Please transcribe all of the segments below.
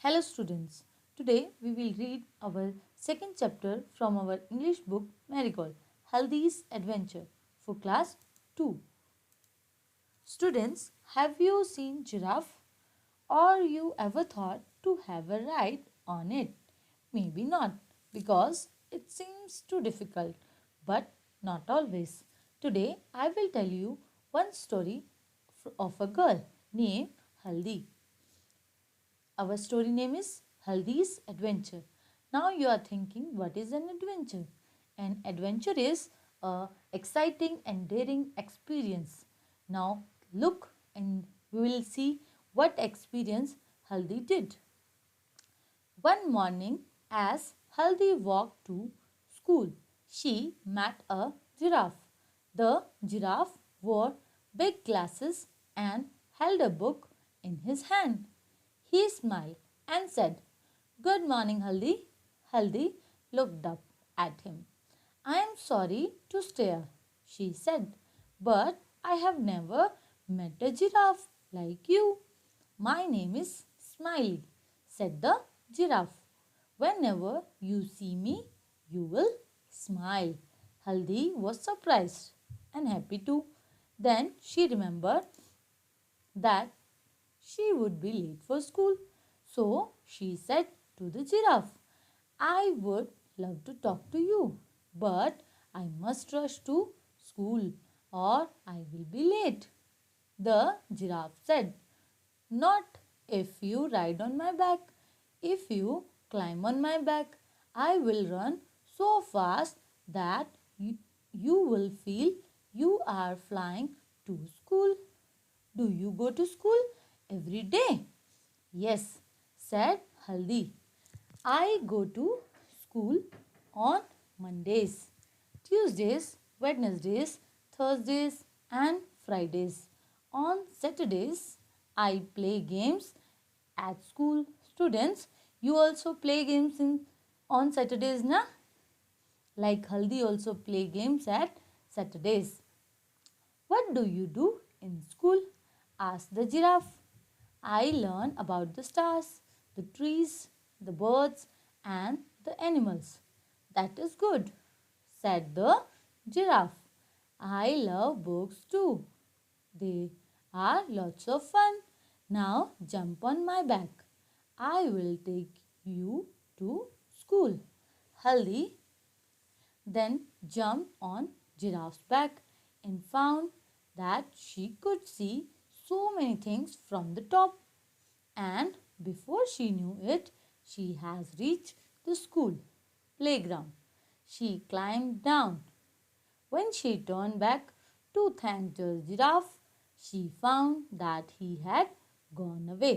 Hello students. Today we will read our second chapter from our English book Marigold, Haldi's Adventure for class 2. Students, have you seen giraffe or you ever thought to have a ride on it? Maybe not because it seems too difficult, but not always. Today I will tell you one story of a girl named Haldi. Our story name is Haldi's Adventure. Now you are thinking, what is an adventure? An adventure is a exciting and daring experience. Now look and we will see what experience Haldi did. One morning, as Haldi walked to school, she met a giraffe. The giraffe wore big glasses and held a book in his hand. He smiled and said, "Good morning, Haldi." Haldi looked up at him. "I am sorry to stare," she said, "but I have never met a giraffe like you." "My name is Smiley," said the giraffe. "Whenever you see me, you will smile." Haldi was surprised and happy too. Then she remembered that she would be late for school. So she said to the giraffe, "I would love to talk to you, but I must rush to school or I will be late." The giraffe said, "Not if you ride on my back. If you climb on my back, I will run so fast that you will feel you are flying to school." "Do you go to school every day?" "Yes," said Haldi. "I go to school on Mondays, Tuesdays, Wednesdays, Thursdays, and Fridays. On Saturdays, I play games at school." Students, you also play games on Saturdays, na? Like Haldi also play games at Saturdays. "What do you do in school?" asked the giraffe. "I learn about the stars, the trees, the birds, and the animals." "That is good," said the giraffe. "I love books too. They are lots of fun. Now jump on my back. I will take you to school." Haldi then jumped on Giraffe's back and found that she could see so many things from the top. And before she knew it, she has reached the school playground. She climbed down. When she turned back to thank the giraffe, she found that he had gone away.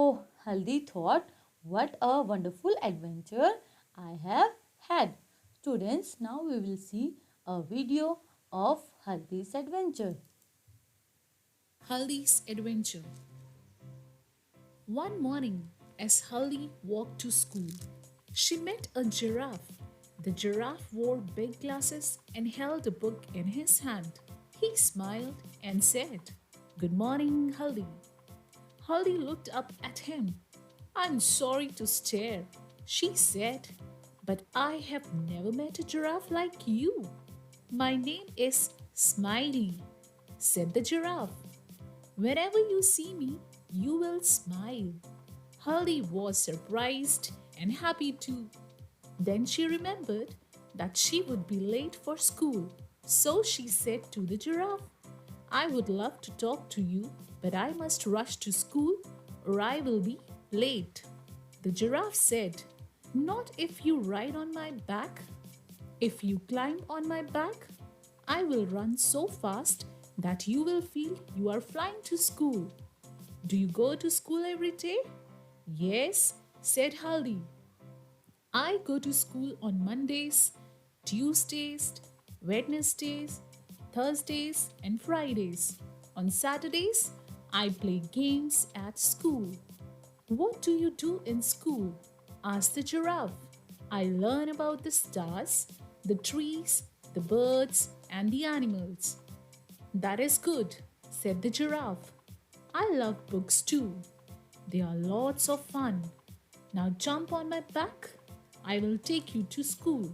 Oh, Haldi thought, what a wonderful adventure I have had. Students, now we will see a video of Haldi's adventure. Haldi's Adventure. One morning, as Haldi walked to school, she met a giraffe. The giraffe wore big glasses and held a book in his hand. He smiled and said, "Good morning, Haldi." Haldi looked up at him. "I'm sorry to stare," she said, "but I have never met a giraffe like you." "My name is Smiley," said the giraffe. "Whenever you see me, you will smile." Haldi was surprised and happy too. Then she remembered that she would be late for school. So she said to the giraffe, "I would love to talk to you, but I must rush to school or I will be late." The giraffe said, "Not if you ride on my back. If you climb on my back, I will run so fast that you will feel you are flying to school." "Do you go to school every day?" "Yes," said Haldi. "I go to school on Mondays, Tuesdays, Wednesdays, Thursdays, and Fridays. On Saturdays, I play games at school." "What do you do in school?" asked the giraffe. "I learn about the stars, the trees, the birds, and the animals." "That is good," said the giraffe. "I love books too." They are lots of fun. Now jump on my back. I will take you to school.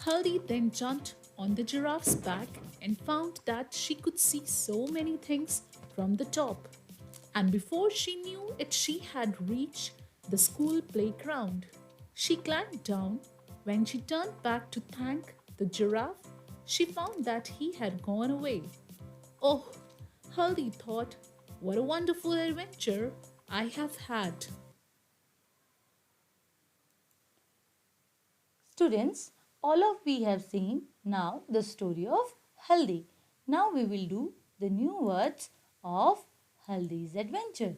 Haldi then jumped on the giraffe's back and found that she could see so many things from the top. And before she knew it, she had reached the school playground. She climbed down. When she turned back to thank the giraffe, she found that he had gone away. Oh, Haldi thought, what a wonderful adventure I have had. Students, all of we have seen now the story of Haldi. Now we will do the new words of Haldi's adventure.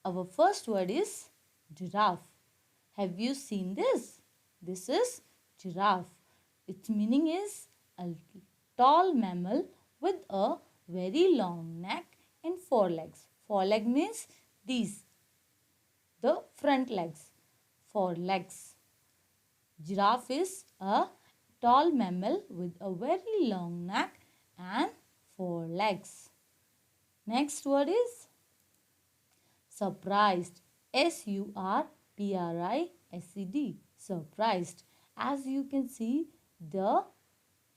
Our first word is giraffe. Have you seen this? This is giraffe. Its meaning is a tall mammal with a very long neck and four legs. Four legs means these, the front legs. Four legs. Giraffe is a tall mammal with a very long neck and four legs. Next word is surprised. Surprised. Surprised. As you can see, the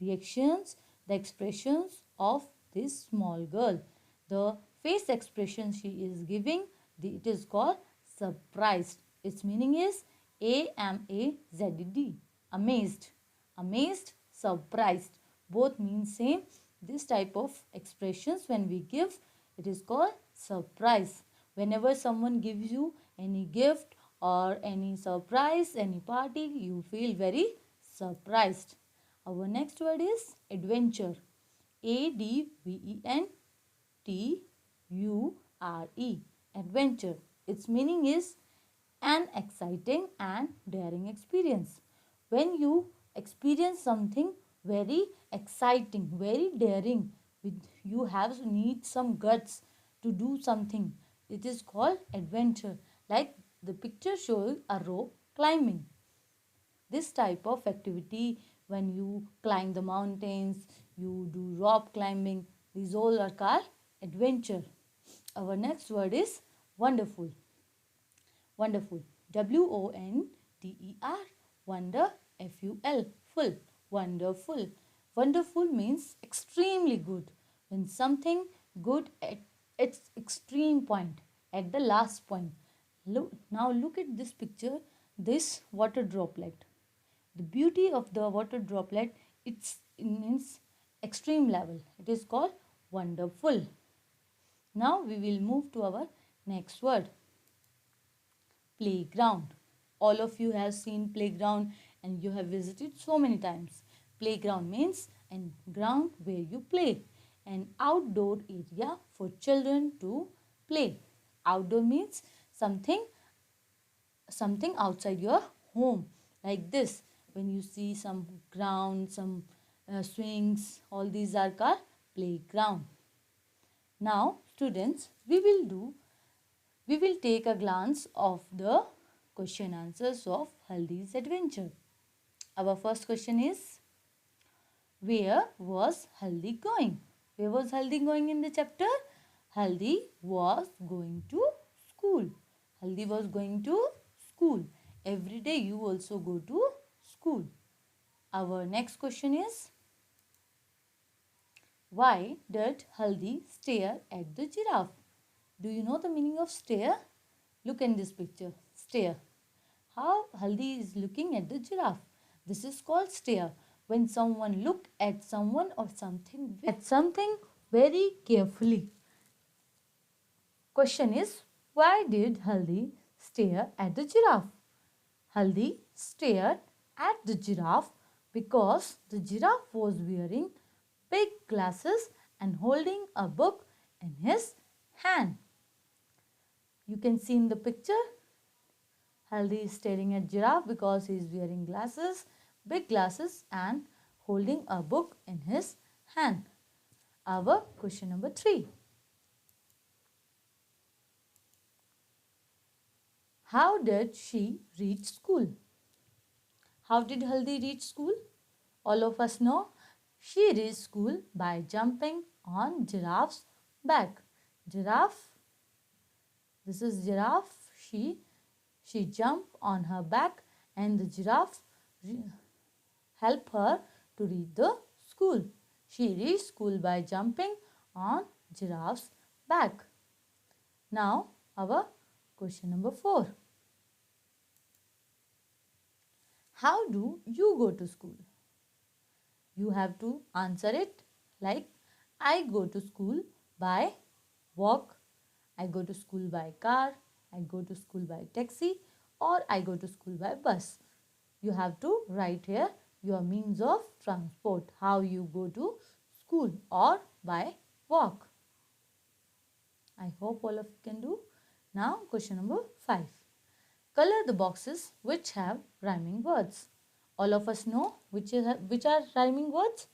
reactions, the expressions of this small girl. The face expression she is giving, it is called surprised. Its meaning is AMAZED. Amazed. Amazed, surprised. Both mean same. This type of expressions when we give, it is called surprise. Whenever someone gives you any gift or any surprise, any party, you feel very surprised. Our next word is adventure. ADVENTURE. Adventure. Its meaning is an exciting and daring experience. When you experience something very exciting, very daring, you have need some guts to do something. It is called adventure. Like the picture shows a rope climbing. This type of activity, when you climb the mountains, you do rope climbing, these all are called adventure. Our next word is wonderful. Wonderful. WONDER. Wonder. FUL. Full. Wonderful. Wonderful means extremely good. When something good at its extreme point, at the last point. Now look at this picture, this water droplet. The beauty of the water droplet, it's in its extreme level. It is called wonderful. Now we will move to our next word. Playground. All of you have seen playground and you have visited so many times. Playground means a ground where you play. An outdoor area for children to play. Outdoor means something outside your home, like this. When you see some ground, some swings, all these are called playground. Now students, we will take a glance of the question answers of Haldi's adventure. Our first question is, where was Haldi going? Where was Haldi going in the chapter? Haldi was going to school. Haldi was going to school. Every day you also go to school. Our next question is, why did Haldi stare at the giraffe? Do you know the meaning of stare? Look in this picture. Stare. How Haldi is looking at the giraffe. This is called stare. When someone look at someone or something very carefully. Question is, why did Haldi stare at the giraffe? Haldi stared at the giraffe because the giraffe was wearing big glasses and holding a book in his hand. You can see in the picture, Haldi is staring at giraffe because he is wearing glasses, big glasses, and holding a book in his hand. Our question number 3. How did she reach school? How did Haldi reach school? All of us know she reached school by jumping on giraffe's back. Giraffe This is giraffe. She jump on her back and the giraffe help her to reach the school. She reached school by jumping on giraffe's back. Now our question number 4. How do you go to school? You have to answer it like I go to school by walk, I go to school by car, I go to school by taxi, or I go to school by bus. You have to write here your means of transport, how you go to school or by walk. I hope all of you can do. Now question number 5. Color the boxes which have rhyming words. All of us know which are rhyming words.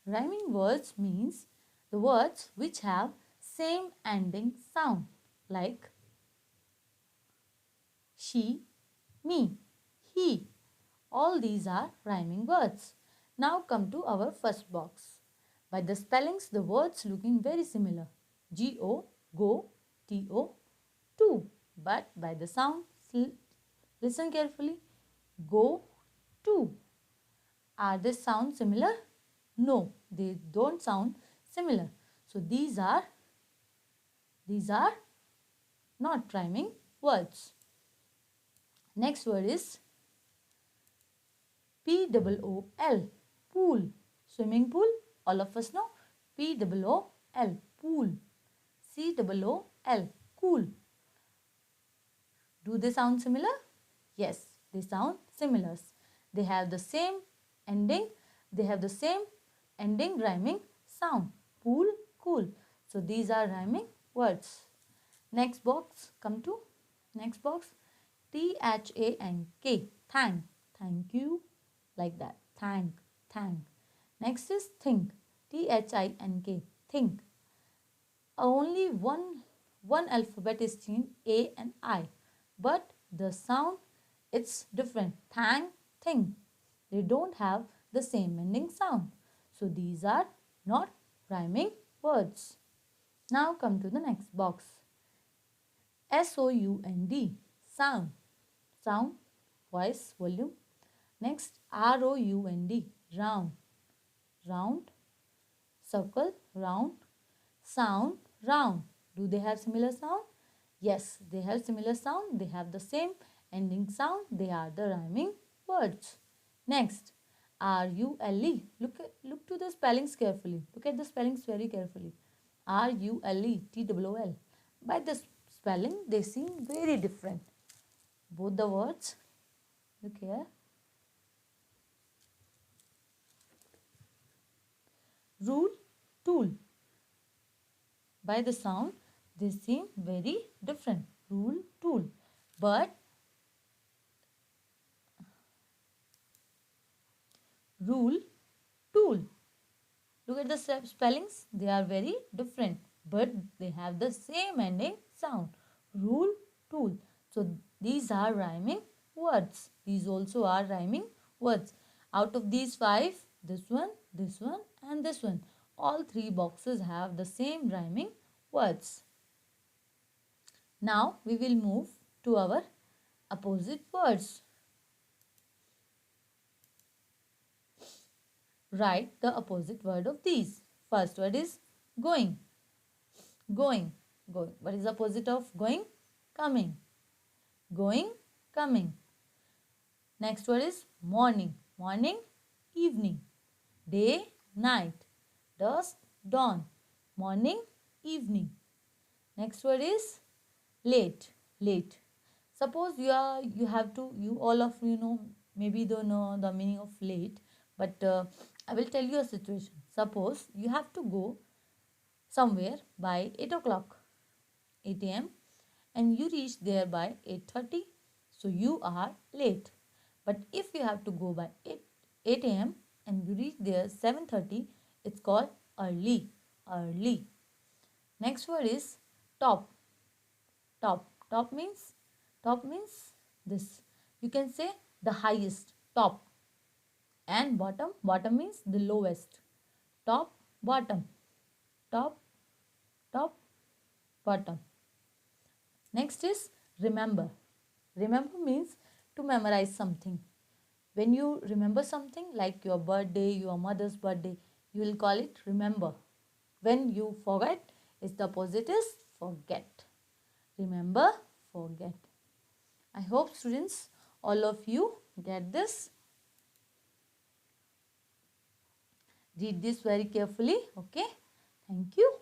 Rhyming words means the words which have same ending sound like she, me, he. All these are rhyming words. Now come to our first box. By the spellings, the words looking very similar. G-O, go, T-O, to. But by the sound, listen carefully. Go, to. Are they sound similar? No, they don't sound similar. So these are not rhyming words. Next word is P-O-O-L, pool. Swimming pool, all of us know. P-O-O-L, pool. C-O-O-L, cool. Do they sound similar? Yes, they sound similar. They have the same ending. They have the same ending rhyming sound. Pool, cool. So these are rhyming words. Next box, come to next box. T-H-A-N-K, thank. Thank you. Like that. Thank. Next is think. T-H-I-N-K, think. Only one alphabet is changed, A and I. But the sound, it's different. Thank, think. They don't have the same ending sound. So these are not rhyming words. Now come to the next box. S-O-U-N-D, sound. Sound, voice, volume. Next, R-O-U-N-D, round. Round, circle, round. Sound, round. Do they have similar sound? Yes, they have similar sound. They have the same ending sound. They are the rhyming words. Next, R-U-L-E. Look to the spellings carefully. Look at the spellings very carefully. R-U-L-E, T-O-O-L. By the spelling, they seem very different. Both the words. Look here. Rule, tool. By the sound, they seem very different. Rule, tool. But rule, tool. Look at the spellings. They are very different. But they have the same ending sound. Rule, tool. So these are rhyming words. These also are rhyming words. Out of these 5, this one, and this one. All 3 boxes have the same rhyming words. Now we will move to our opposite words. Write the opposite word of these. First word is going. Going. What is the opposite of going? Coming. Going, coming. Next word is morning. Morning, evening. Day, night. Dusk, dawn. Morning, evening. Next word is late. Late. Suppose you all of you know, maybe don't know the meaning of late, but I will tell you a situation. Suppose you have to go somewhere by 8 o'clock, 8 a.m. and you reach there by 8:30, so you are late. But if you have to go by 8 a.m. and you reach there 7:30, it's called early. Early. Next word is top. Top. Top means this. You can say the highest, top. And bottom. Bottom means the lowest. Top, bottom. Top, bottom. Next Next is remember. Remember means to memorize something. When you remember something like your birthday, your mother's birthday, you will call it remember. When you forget, its the opposite is forget. Remember, forget. I hope students, all of you get this. Read this very carefully. Okay. Thank you.